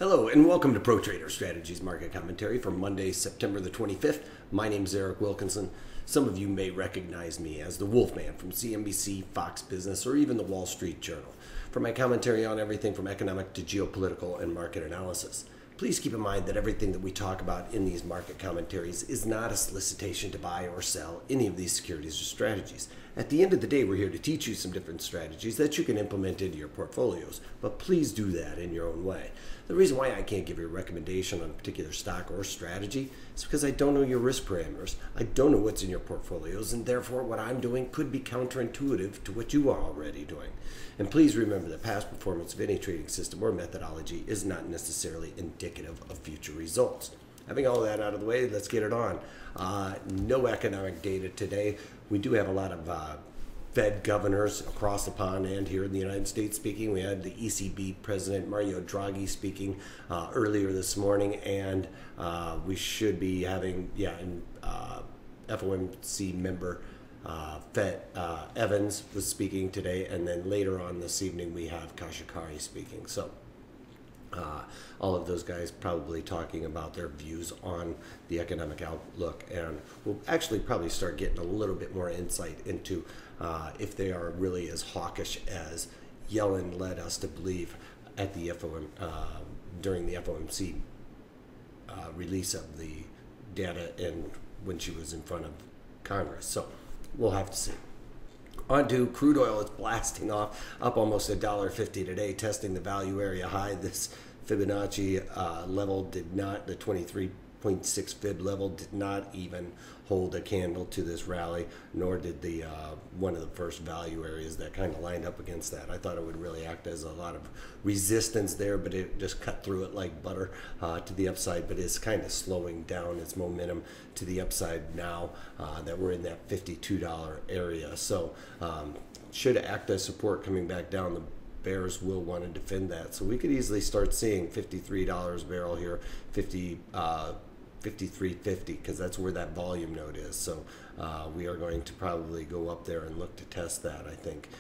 Hello and welcome to Pro Trader Strategies Market Commentary for Monday, September the 25th. My name is Eric Wilkinson. Some of you may recognize me as the Wolfman from CNBC, Fox Business, or even the Wall Street Journal for my commentary on everything from economic to geopolitical and market analysis. Please keep in mind that everything that we talk about in these market commentaries is not a solicitation to buy or sell any of these securities or strategies. At the end of the day, we're here to teach you some different strategies that you can implement into your portfolios, but please do that in your own way. The reason why I can't give you a recommendation on a particular stock or strategy is because I don't know your risk parameters. I don't know what's in your portfolios, and therefore what I'm doing could be counterintuitive to what you are already doing. And please remember that past performance of any trading system or methodology is not necessarily indicative of future results. Having all that out of the way, let's get it on. No economic data today. We do have a lot of Fed governors across the pond and here in the United States speaking. We had the ECB President Mario Draghi speaking earlier this morning, and we should be having, FOMC member Fed Evans was speaking today, and then later on this evening we have Kashikari speaking. So all of those guys probably talking about their views on the economic outlook, and we'll actually probably start getting a little bit more insight into if they are really as hawkish as Yellen led us to believe at the during the FOMC release of the data and when she was in front of Congress. So we'll have to see. On to crude oil. It's blasting off, up almost $1.50 today, testing the value area high. This Fibonacci level did not, the 23.6 fib level did not even hold a candle to this rally, nor did the one of the first value areas that kind of lined up against that. I thought it would really act as a lot of resistance there, but it just cut through it like butter to the upside, but it's kind of slowing down its momentum to the upside now that we're in that $52 area. So should act as support coming back down. The bears will want to defend that. So we could easily start seeing $53 a barrel here, 53.50, because that's where that volume node is. So we are going to probably go up there and look to test that, I think.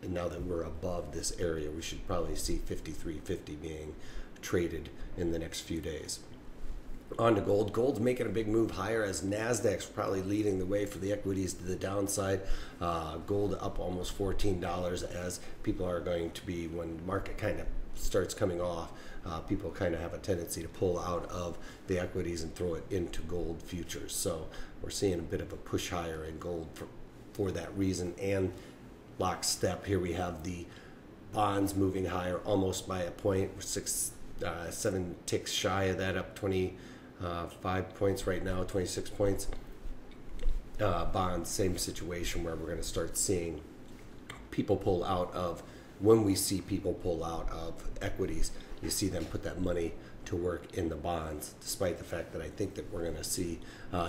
And now that we're above this area, we should probably see 53.50 being traded in the next few days. On to gold. Gold's making a big move higher as NASDAQ's probably leading the way for the equities to the downside. Gold up almost $14 as people are going to be, when the market kind of starts coming off, people kind of have a tendency to pull out of the equities and throw it into gold futures. So we're seeing a bit of a push higher in gold for that reason. And lockstep, here we have the bonds moving higher almost by a point. We're 7 ticks shy of that, up 25 points right now, 26 points. Bonds, same situation where we're going to start seeing people pull out of, when we see people pull out of equities, you see them put that money to work in the bonds, despite the fact that I think that we're going to see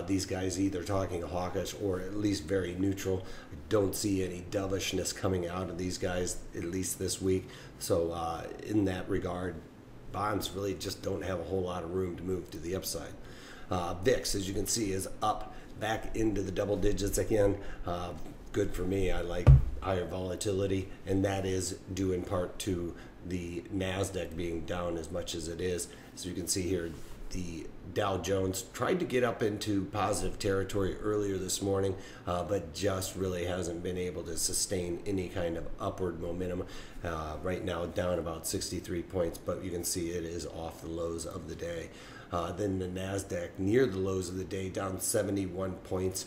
these guys either talking hawkish or at least very neutral. I don't see any dovishness coming out of these guys, at least this week. So in that regard, bonds really just don't have a whole lot of room to move to the upside. VIX, as you can see, is up back into the double digits again. Good for me. I like higher volatility, and that is due in part to the NASDAQ being down as much as it is. So you can see here, the Dow Jones tried to get up into positive territory earlier this morning, but just really hasn't been able to sustain any kind of upward momentum. Right now down about 63 points, but you can see it is off the lows of the day. Then the NASDAQ near the lows of the day, down 71 points,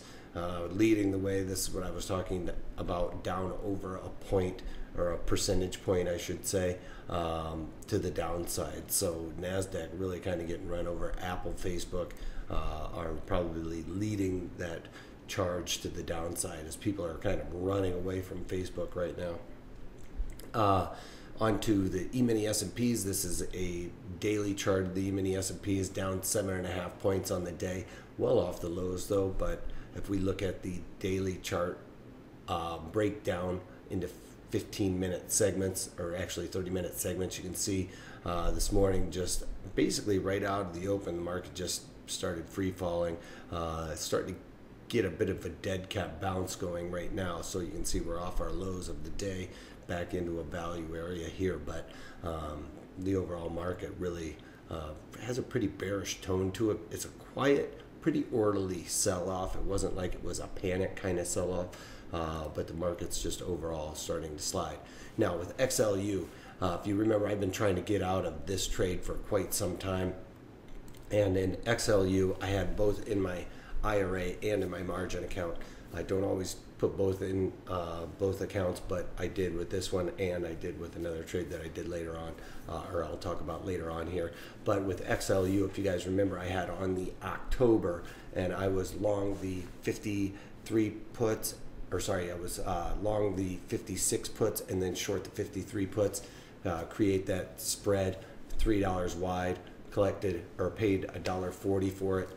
leading the way. This is what I was talking about, down over a point, or a percentage point, I should say, to the downside. So NASDAQ really kind of getting run over. Apple, Facebook are probably leading that charge to the downside as people are kind of running away from Facebook right now. Onto the E-mini S&Ps. This is a daily chart of the E-mini S&Ps, down 7.5 points on the day. Well off the lows though, but if we look at the daily chart breakdown into 15-minute segments, or actually 30-minute segments, you can see this morning, just basically right out of the open, the market just started free falling, starting to get a bit of a dead cat bounce going right now. So you can see we're off our lows of the day back into a value area here, but the overall market really has a pretty bearish tone to it. It's a quiet, pretty orderly sell-off. It wasn't like it was a panic kind of sell-off, but the market's just overall starting to slide. Now with XLU, if you remember, I've been trying to get out of this trade for quite some time. And in XLU, I had both in my IRA and in my margin account. I don't always put both in both accounts, but I did with this one, and I did with another trade that I did later on, or I'll talk about later on here. But with XLU, if you guys remember, I had on the October, and I was long the 53 puts, or sorry, I was long the 56 puts and then short the 53 puts, create that spread, $3 wide, collected or paid $1.40 for it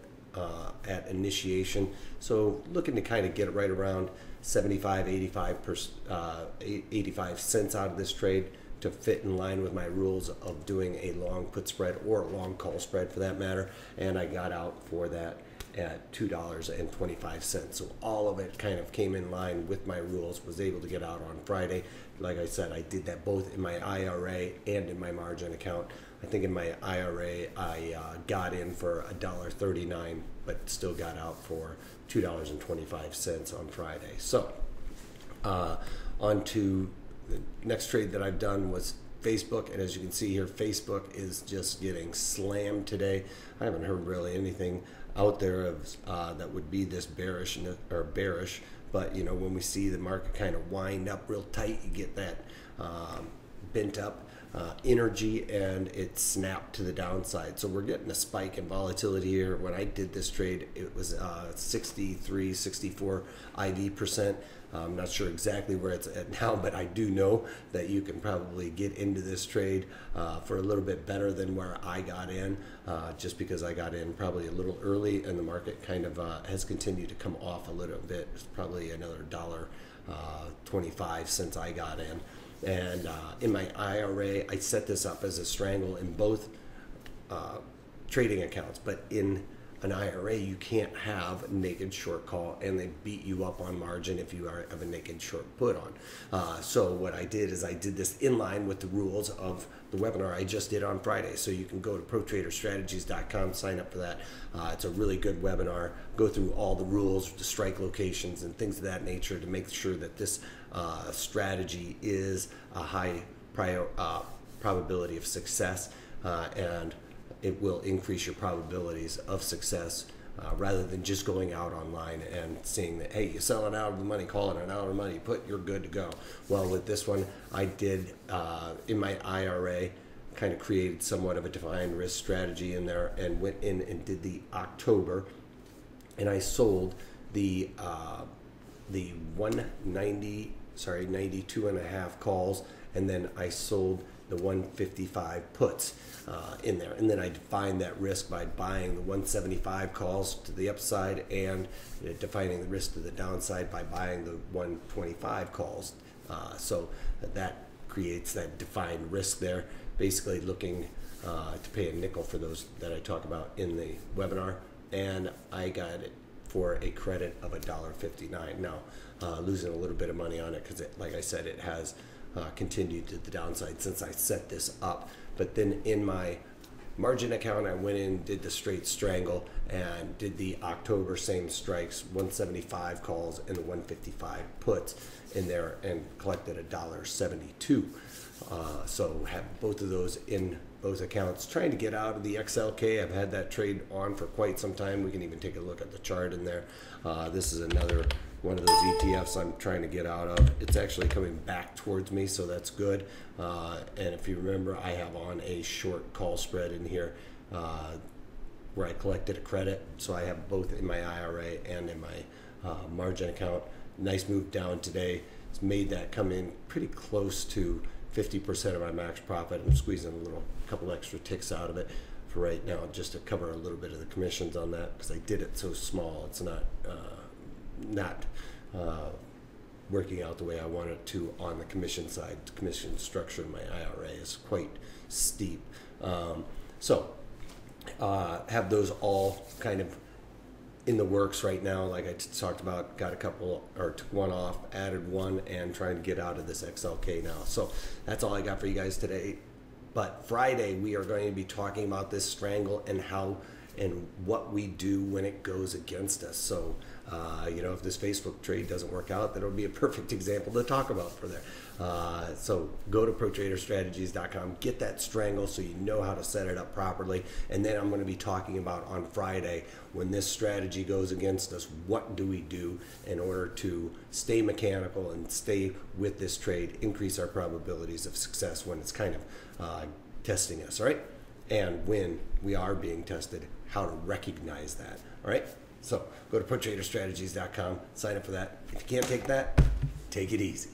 at initiation. So looking to kind of get right around 75, 85 cents out of this trade to fit in line with my rules of doing a long put spread or a long call spread for that matter. And I got out for that at $2.25. So all of it kind of came in line with my rules, was able to get out on Friday. Like I said, I did that both in my IRA and in my margin account. I think in my IRA, I got in for $1.39, but still got out for $2.25 on Friday. So on to the next trade that I've done was Facebook, and as you can see here, Facebook is just getting slammed today. I haven't heard really anything out there of that would be this bearish, but you know, when we see the market kind of wind up real tight, you get that bent up energy, and it snapped to the downside. So we're getting a spike in volatility here. When I did this trade, it was 63, 64 IV%. I'm not sure exactly where it's at now, but I do know that you can probably get into this trade for a little bit better than where I got in, just because I got in probably a little early, and the market kind of has continued to come off a little bit. It's probably another $1.25 since I got in. And in my IRA, I set this up as a strangle in both trading accounts, but in an IRA, you can't have naked short call, and they beat you up on margin if you have a naked short put on. So what I did is I did this in line with the rules of the webinar I just did on Friday. So you can go to protraderstrategies.com, sign up for that. It's a really good webinar. Go through all the rules, the strike locations, and things of that nature to make sure that this strategy is a high probability of success, and it will increase your probabilities of success rather than just going out online and seeing that, hey, you're selling out of the money, calling it out of the money, you're good to go. Well, with this one, I did in my IRA, kind of created somewhat of a defined risk strategy in there, and went in and did the October, and I sold the 92 and a half calls, and then I sold the 155 puts in there, and then I defined that risk by buying the 175 calls to the upside, and defining the risk to the downside by buying the 125 calls. So that creates that defined risk there, basically looking to pay a nickel for those that I talk about in the webinar, and I got it for a credit of $1.59. Now, losing a little bit of money on it because, like I said, it has continued to the downside since I set this up. But then in my margin account, I went in, did the straight strangle, and did the October same strikes, 175 calls and the 155 puts in there, and collected $1.72. So have both of those in both accounts. Trying to get out of the XLK. I've had that trade on for quite some time. We can even take a look at the chart in there. This is another one of those ETFs I'm trying to get out of. It's actually coming back towards me, so that's good. And if you remember, I have on a short call spread in here where I collected a credit. So I have both in my IRA and in my margin account. Nice move down today. It's made that come in pretty close to 50% of my max profit. I'm squeezing a couple extra ticks out of it for right now, just to cover a little bit of the commissions on that, because I did it so small. It's not working out the way I want it to on the commission side. The commission structure in my IRA is quite steep. So have those all kind of in the works right now. Like I talked about, got a couple, or took one off, added one, and trying to get out of this XLK now. So that's all I got for you guys today. But Friday, we are going to be talking about this strangle and how and what we do when it goes against us. So, if this Facebook trade doesn't work out, that'll be a perfect example to talk about for there. So go to ProTraderStrategies.com, get that strangle so you know how to set it up properly. And then I'm going to be talking about on Friday, when this strategy goes against us, what do we do in order to stay mechanical and stay with this trade, increase our probabilities of success when it's kind of testing us, all right? And when we are being tested, how to recognize that, all right? So go to ProTraderStrategies.com, sign up for that. If you can't take that, take it easy.